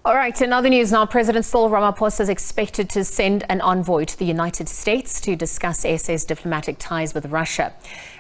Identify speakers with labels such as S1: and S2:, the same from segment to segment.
S1: All right, in other news now, President Cyril Ramaphosa is expected to send an envoy to the United States to discuss SA's diplomatic ties with Russia.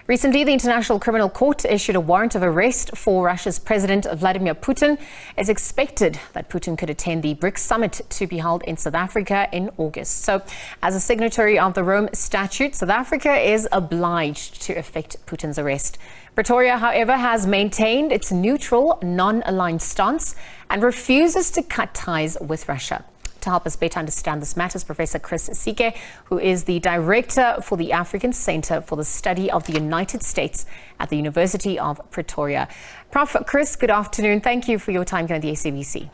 S1: Recently, the International Criminal Court issued a warrant of arrest for Russia's President Vladimir Putin. It's expected that Putin could attend the BRICS summit to be held in South Africa in August. So, as a signatory of the Rome Statute, South Africa is obliged to effect Putin's arrest. Pretoria, however, has maintained its neutral, non-aligned stance and refuses to cut ties with Russia. To help us better understand this matter is Professor Chris Isike, who is the Director for the African Center for the Study of the United States at the University of Pretoria. Prof. Chris, good afternoon. Thank you for your time here on the SABC.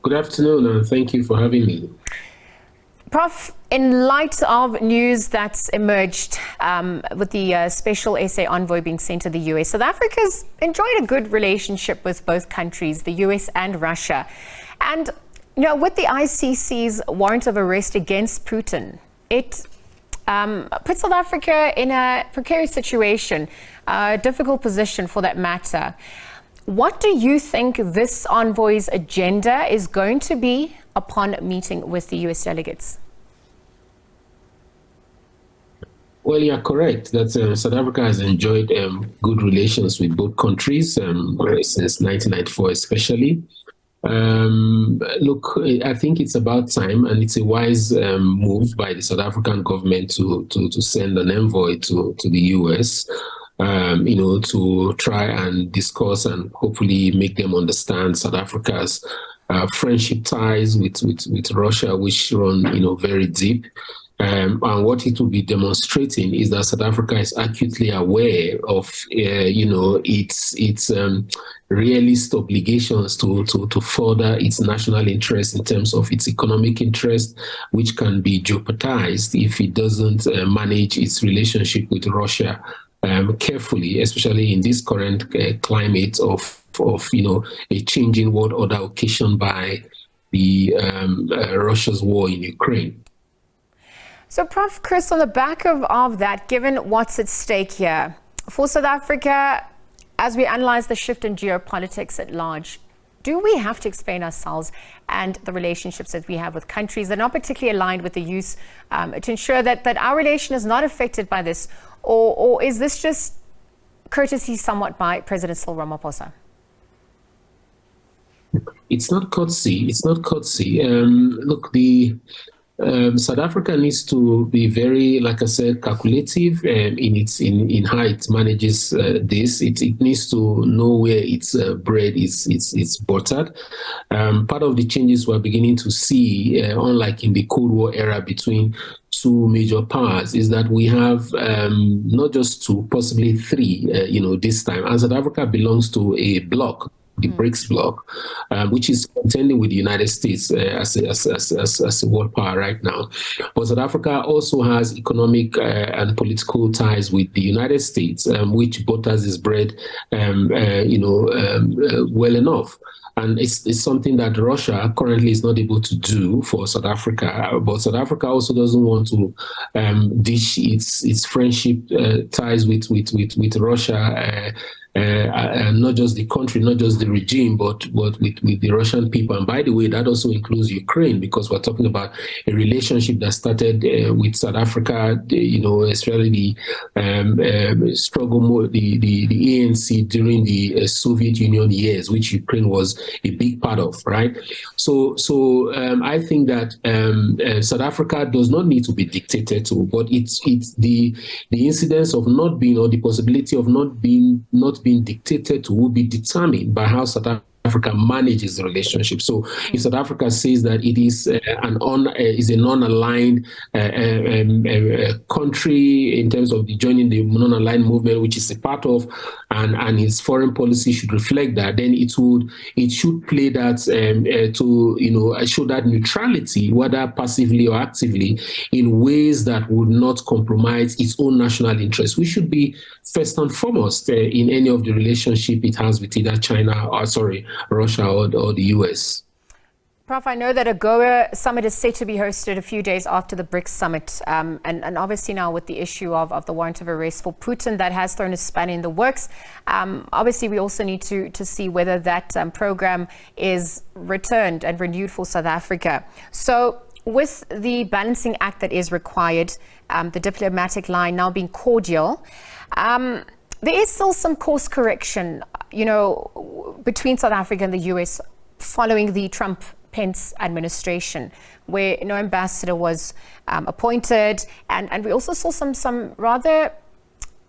S2: Good afternoon, and thank you for having me.
S1: Prof, in light of news that's emerged with the special SA envoy being sent to the US, South Africa's enjoyed a good relationship with both countries, the US and Russia. And, with the ICC's warrant of arrest against Putin, it puts South Africa in a precarious situation, a difficult position for that matter. What do you think this envoy's agenda is going to be upon meeting with the US delegates?
S2: Well, you're correct that South Africa has enjoyed good relations with both countries since 1994 especially. Look, I think it's about time, and it's a wise move by the South African government to send an envoy to the US, to try and discuss and hopefully make them understand South Africa's friendship ties with Russia, which run, very deep. And what it will be demonstrating is that South Africa is acutely aware of, its realist obligations to further its national interest in terms of its economic interest, which can be jeopardized if it doesn't manage its relationship with Russia carefully, especially in this current climate of a changing world order occasioned by the Russia's war in Ukraine.
S1: So, Prof. Chris, on the back of that, given what's at stake here, for South Africa, as we analyze the shift in geopolitics at large, do we have to explain ourselves and the relationships that we have with countries that are not particularly aligned with the use to ensure that our relation is not affected by this? Or is this just courtesy somewhat by President Cyril Ramaphosa?
S2: It's not courtesy. It's not courtesy. Look, South Africa needs to be very, like I said, calculative in how it manages this. It needs to know where its bread is buttered. Part of the changes we're beginning to see, unlike in the Cold War era between two major powers, is that we have not just two, possibly three, this time. And South Africa belongs to a bloc, the BRICS bloc, which is contending with the United States as a world power right now. But South Africa also has economic and political ties with the United States, which butters its bread, well enough. And it's something that Russia currently is not able to do for South Africa. But South Africa also doesn't want to dish its friendship ties with Russia. Not just the country, not just the regime, but with the Russian people. And by the way, that also includes Ukraine, because we're talking about a relationship that started with South Africa, especially the struggle, the ANC during the Soviet Union years, which Ukraine was a big part of, right? So I think that South Africa does not need to be dictated to, but it's the incidence of not being, or the possibility of not being dictated to, will be determined by how South Africa manages the relationship. So if South Africa says that it is a non-aligned country in terms of joining the non-aligned movement, which is a part of, and its foreign policy should reflect that, then it should play that to show that neutrality, whether passively or actively, in ways that would not compromise its own national interests. We should be first and foremost in any of the relationship it has with either Russia or the US.
S1: Prof, I know that a AGOA summit is set to be hosted a few days after the BRICS summit. And obviously now with the issue of the warrant of arrest for Putin, that has thrown a spanner in the works. Obviously, we also need to see whether that program is returned and renewed for South Africa. So with the balancing act that is required, the diplomatic line now being cordial, there is still some course correction, between South Africa and the US following the Trump-Pence administration, where no ambassador was appointed, and we also saw some rather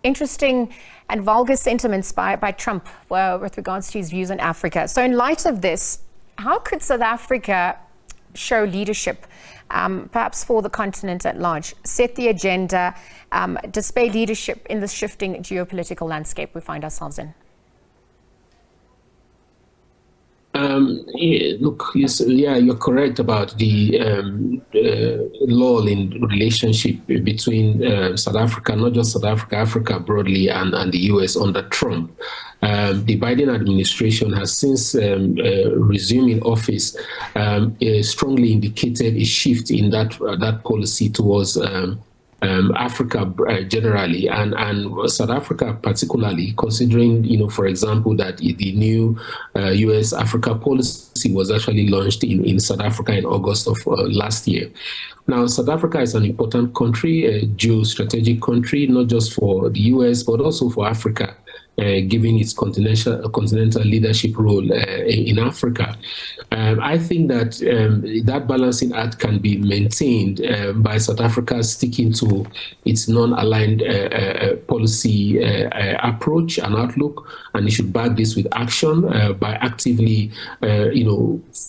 S1: interesting and vulgar sentiments by Trump with regards to his views on Africa. So in light of this, how could South Africa show leadership, perhaps for the continent at large, set the agenda, display leadership in the shifting geopolitical landscape we find ourselves in?
S2: You're correct about the lull in relationship between South Africa, not just South Africa, Africa broadly, and the US under Trump. The Biden administration has since resuming office strongly indicated a shift in that policy towards Africa generally, and South Africa particularly, considering, for example, that the new US Africa policy was actually launched in South Africa in August of last year. Now, South Africa is an important country, a geostrategic country, not just for the US, but also for Africa, given its continental leadership role in Africa. I think that that balancing act can be maintained by South Africa sticking to its non-aligned policy approach and outlook, and it should back this with action by actively,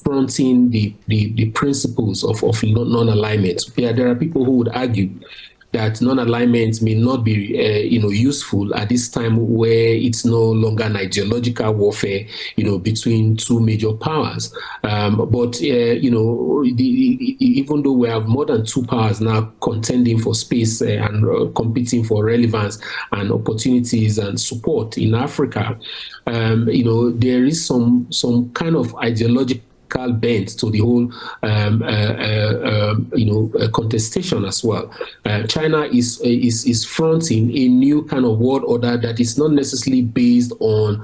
S2: fronting the principles of non-alignment. There are people who would argue that non-alignment may not be, useful at this time where it's no longer an ideological warfare, between two major powers. But even though we have more than two powers now contending for space and competing for relevance and opportunities and support in Africa, there is some kind of ideological bent to the whole contestation as well. China is fronting a new kind of world order that is not necessarily based on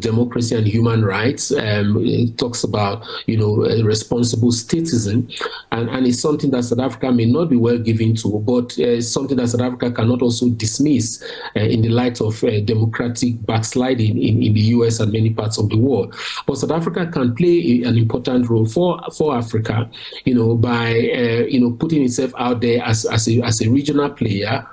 S2: democracy and human rights. It talks about a responsible citizen, and it's something that South Africa may not be well given to, but it's something that South Africa cannot also dismiss in the light of democratic backsliding in the US and many parts of the world. But South Africa can play an important role for Africa, by putting itself out there as a regional player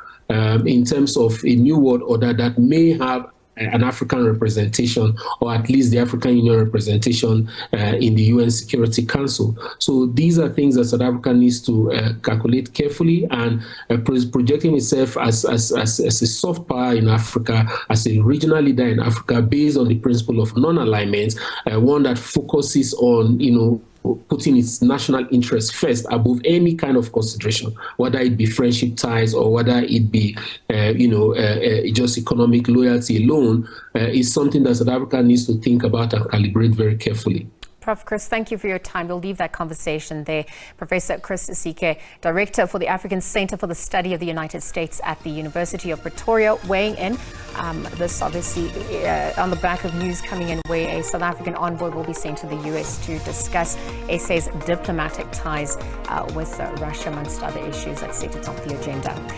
S2: in terms of a new world order that may have an African representation, or at least the African Union representation in the UN Security Council. So these are things that South Africa needs to calculate carefully, and projecting itself as a soft power in Africa, as a regional leader in Africa, based on the principle of non-alignment, one that focuses on, putting its national interest first above any kind of consideration, whether it be friendship ties or whether it be, just economic loyalty alone, is something that South Africa needs to think about and calibrate very carefully.
S1: Prof. Chris, thank you for your time. We'll leave that conversation there. Professor Chris Isike, Director for the African Center for the Study of the United States at the University of Pretoria, weighing in. This obviously on the back of news coming in where a South African envoy will be sent to the US to discuss SA's diplomatic ties with Russia, amongst other issues that sit atop the agenda.